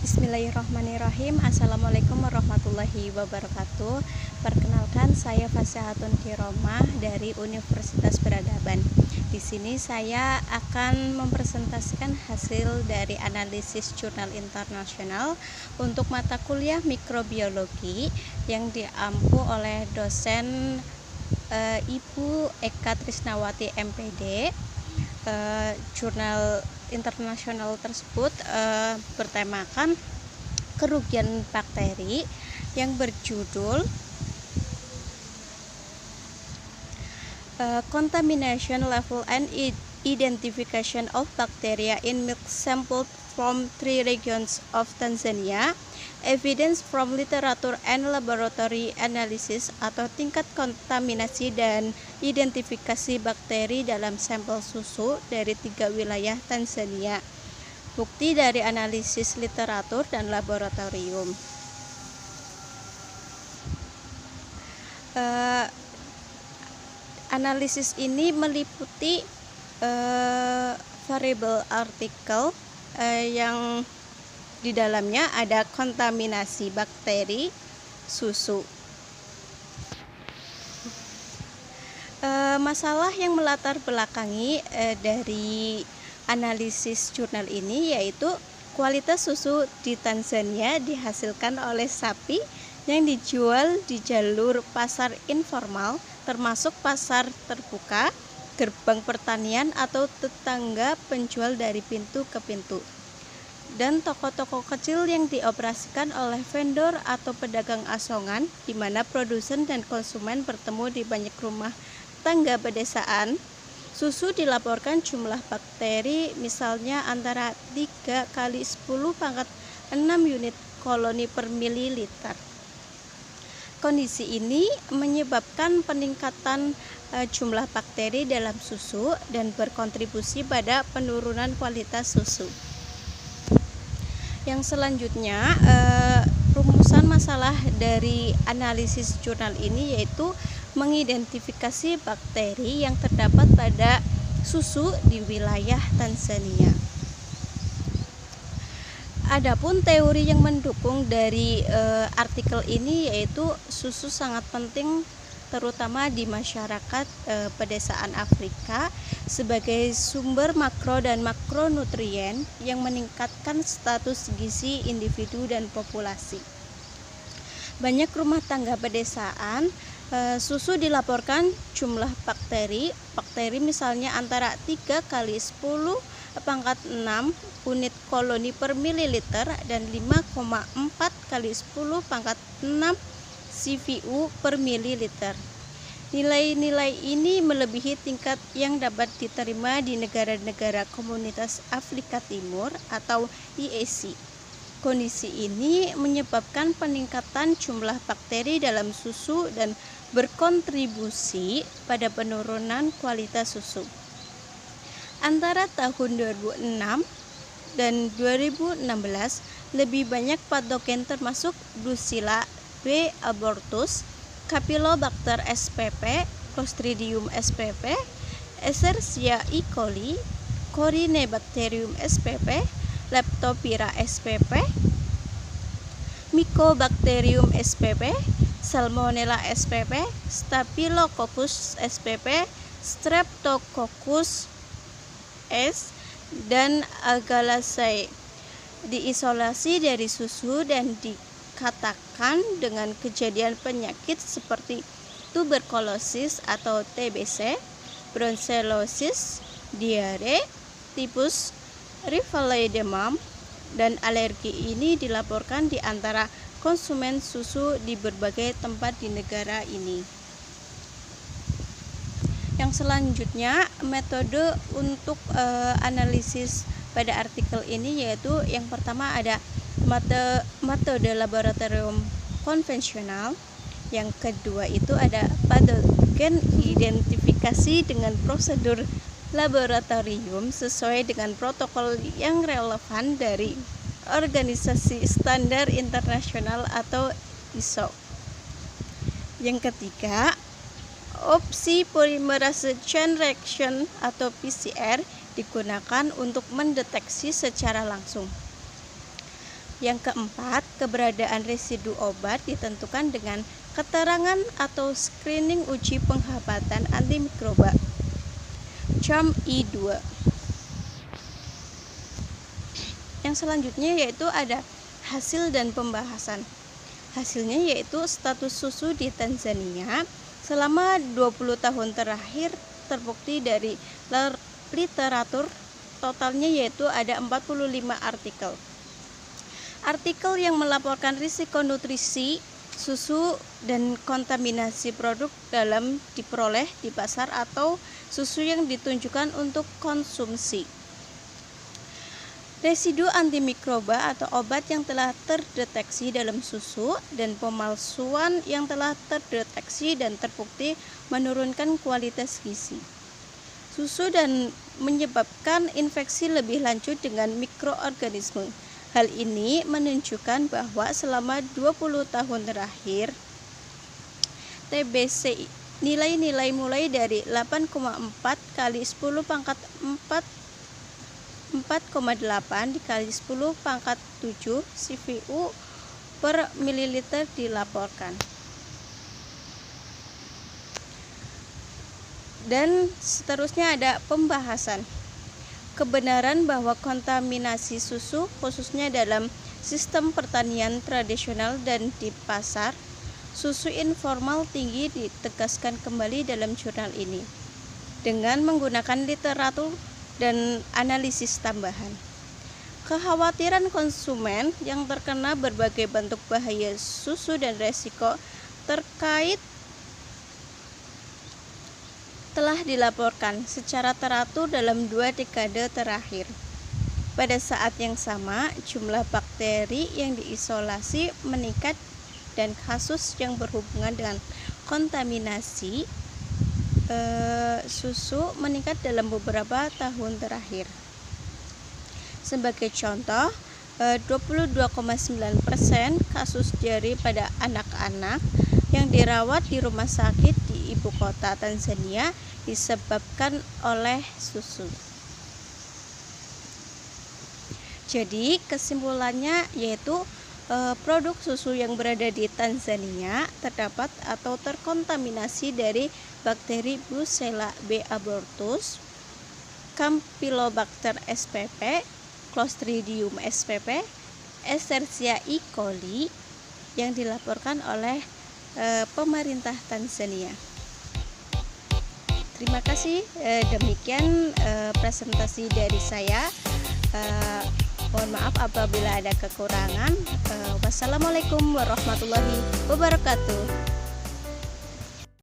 Bismillahirrahmanirrahim. Assalamualaikum warahmatullahi wabarakatuh. Perkenalkan, saya Fasihatun Kiromah dari Universitas Peradaban. Di sini saya akan mempresentasikan hasil dari analisis jurnal internasional untuk mata kuliah mikrobiologi yang diampu oleh dosen Ibu Eka Trisnawati MPD. Jurnal internasional tersebut bertemakan kerugian bakteri yang berjudul Contamination Level and Identification of Bacteria in Milk Sampled from 3 Regions of Tanzania, Evidence from Literature and Laboratory Analysis, atau tingkat kontaminasi dan identifikasi bakteri dalam sampel susu dari 3 wilayah Tanzania. Bukti dari analisis literatur dan laboratorium. Analisis ini meliputi variabel artikel yang di dalamnya ada kontaminasi bakteri susu. Masalah yang melatar belakangi dari analisis jurnal ini yaitu kualitas susu di Tanzania dihasilkan oleh sapi yang dijual di jalur pasar informal, termasuk pasar terbuka, gerbang pertanian atau tetangga penjual dari pintu ke pintu, dan toko-toko kecil yang dioperasikan oleh vendor atau pedagang asongan, di mana produsen dan konsumen bertemu di banyak rumah tangga pedesaan. Susu dilaporkan jumlah bakteri misalnya antara 3 kali 10 pangkat 6 unit koloni per mililiter. Kondisi ini menyebabkan peningkatan jumlah bakteri dalam susu dan berkontribusi pada penurunan kualitas susu. Yang selanjutnya, rumusan masalah dari analisis jurnal ini yaitu mengidentifikasi bakteri yang terdapat pada susu di wilayah Tanzania. Adapun teori yang mendukung dari artikel ini yaitu susu sangat penting terutama di masyarakat pedesaan Afrika sebagai sumber makro dan makronutrien yang meningkatkan status gizi individu dan populasi. Banyak rumah tangga pedesaan susu dilaporkan jumlah bakteri misalnya antara 3 kali 10 pangkat 6 unit koloni per mililiter dan 5,4 kali 10 pangkat 6 CVU per mililiter. Nilai-nilai ini melebihi tingkat yang dapat diterima di negara-negara Komunitas Afrika Timur atau EAC. Kondisi ini menyebabkan peningkatan jumlah bakteri dalam susu dan berkontribusi pada penurunan kualitas susu. Antara tahun 2006 dan 2016, lebih banyak patogen termasuk Brucella B. abortus, Campylobacter spp, Clostridium spp, Escherichia E. coli, Corynebacterium spp, Leptospira spp, Mycobacterium spp, Salmonella spp, Staphylococcus spp, Streptococcus S, dan Agalacea diisolasi dari susu dan dikatakan dengan kejadian penyakit seperti tuberkulosis atau TBC, brucellosis, diare, tifus, rivallae demam, dan alergi ini dilaporkan di antara konsumen susu di berbagai tempat di negara ini. Yang selanjutnya, metode untuk analisis pada artikel ini yaitu yang pertama ada metode laboratorium konvensional, yang kedua itu ada patogen identifikasi dengan prosedur laboratorium sesuai dengan protokol yang relevan dari Organisasi Standar Internasional atau ISO. Yang ketiga, opsi polymerase chain reaction atau PCR digunakan untuk mendeteksi secara langsung. Yang keempat, keberadaan residu obat ditentukan dengan keterangan atau screening uji penghapatan antimikroba CHARM I2. Yang selanjutnya yaitu ada hasil dan pembahasan. Hasilnya yaitu status susu di Tanzania selama 20 tahun terakhir terbukti dari literatur totalnya yaitu ada 45 artikel. Artikel yang melaporkan risiko nutrisi, susu, dan kontaminasi produk dalam diperoleh di pasar atau susu yang ditunjukkan untuk konsumsi. Residu antimikroba atau obat yang telah terdeteksi dalam susu dan pemalsuan yang telah terdeteksi dan terbukti menurunkan kualitas gizi susu dan menyebabkan infeksi lebih lanjut dengan mikroorganisme. Hal ini menunjukkan bahwa selama 20 tahun terakhir TBC nilai-nilai mulai dari 8,4 kali 10 pangkat 4,8 dikali 10 pangkat 7 CVU per mililiter dilaporkan. Dan seterusnya ada pembahasan. Kebenaran bahwa kontaminasi susu khususnya dalam sistem pertanian tradisional dan di pasar susu informal tinggi ditegaskan kembali dalam jurnal ini dengan menggunakan literatur dan analisis tambahan. Kekhawatiran konsumen yang terkena berbagai bentuk bahaya susu dan resiko terkait telah dilaporkan secara teratur dalam 2 dekade terakhir. Pada saat yang sama, jumlah bakteri yang diisolasi meningkat dan kasus yang berhubungan dengan kontaminasi susu meningkat dalam beberapa tahun terakhir. Sebagai contoh, 22,9% kasus diare pada anak-anak yang dirawat di rumah sakit di ibu kota Tanzania disebabkan oleh susu. Jadi kesimpulannya yaitu produk susu yang berada di Tanzania terdapat atau terkontaminasi dari bakteri Brucella B. abortus, Campylobacter spp, Clostridium spp, Escherichia E. coli yang dilaporkan oleh pemerintah Tanzania. Terima kasih, demikian presentasi dari saya. Mohon maaf apabila ada kekurangan. Wassalamualaikum warahmatullahi wabarakatuh.